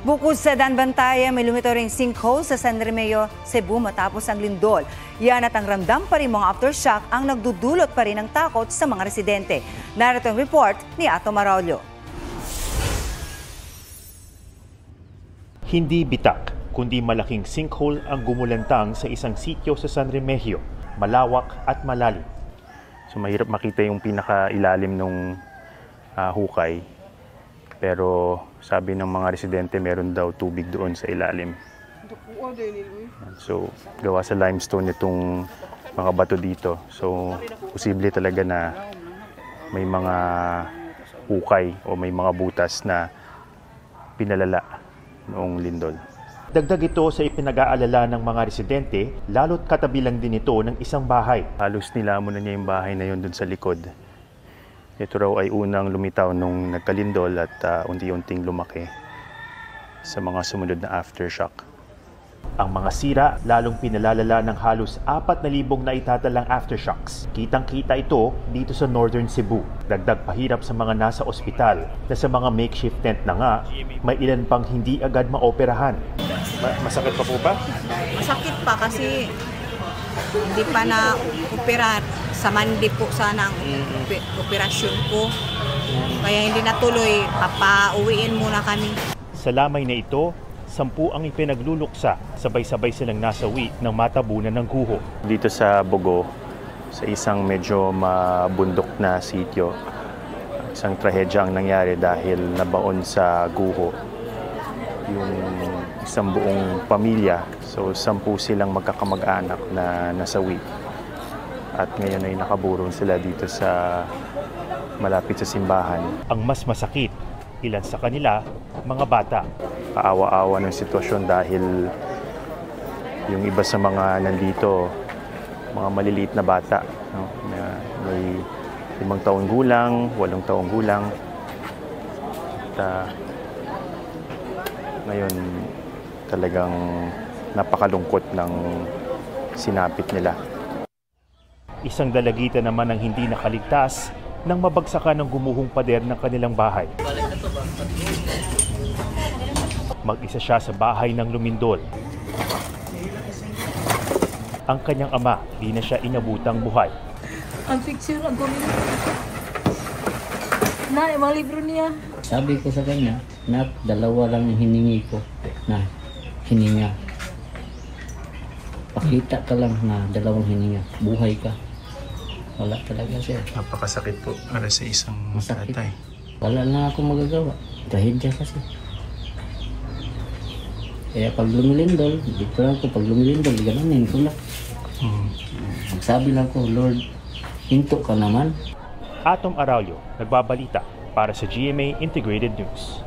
Bukod sa Danbantayan, may lumitaw ring sinkhole sa San Remeo, Cebu matapos ang lindol. Yan at ang ramdam pa rin mga aftershock ang nagdudulot pa rin ng takot sa mga residente. Narito ang report ni Ato Maraulio. Hindi bitak, kundi malaking sinkhole ang gumulantang sa isang sitio sa San Remigio, malawak at malalim. So mahirap makita yung pinakailalim ng hukay. Pero sabi ng mga residente, meron daw tubig doon sa ilalim. So gawa sa limestone itong mga bato dito. So posible talaga na may mga hukay o may mga butas na pinalala noong lindol. Dagdag ito sa ipinag-aalala ng mga residente, lalo't katabi lang din ito ng isang bahay. Halos nilamon na niya yung bahay na yun dun sa likod. Ito raw ay unang lumitaw nung nagkalindol at unti-unting lumaki sa mga sumunod na aftershock. Ang mga sira lalong pinalalala ng halos 4,000 na itatalang aftershocks. Kitang-kita ito dito sa Northern Cebu. Dagdag pahirap sa mga nasa ospital na sa mga makeshift tent na nga, may ilan pang hindi agad maoperahan. Masakit pa po ba? Masakit pa kasi hindi pa na-operar. Sa Monday po sana ang operasyon ko. Kaya hindi natuloy, papauwiin muna kami. Sa lamay na ito, 10 ang ipinagluluksa. Sabay-sabay silang nasawi ng matabunan ng guho. Dito sa Bogo, sa isang medyo mabundok na sitio, isang trahedya ang nangyari dahil nabaon sa guho yung isang buong pamilya. So 10 silang magkakamag-anak na nasawi. At ngayon ay nakaburong sila dito sa malapit sa simbahan. Ang mas masakit, ilan sa kanila, mga bata. Kaawa-awa ng sitwasyon dahil yung iba sa mga nandito, mga maliliit na bata, no? May 5 taong gulang, 8 taong gulang. At ngayon talagang napakalungkot ng sinapit nila. Isang dalagita naman ang hindi nakaligtas nang mabagsakan ng gumuhong pader ng kanilang bahay. Mag-isa siya sa bahay ng lumindol. Ang kanyang ama, di na siya inabutang buhay. Ang picture ang gumin. Na, mga libro niya. Sabi ko sa kanya, na 2 lang ang hiningi ko na hininga. Pakita ka lang na 2 hininga. Buhay ka. Wala talaga siya. Napakasakit po para sa isang tatay. Wala na ako magagawa. Dahil siya kasi. Kaya pag lumilindol, dito lang ko, pag lumilindol, gananin ko lang. Magsabi lang ko, Lord, hinto ka naman. Atom Araulio, nagbabalita para sa GMA Integrated News.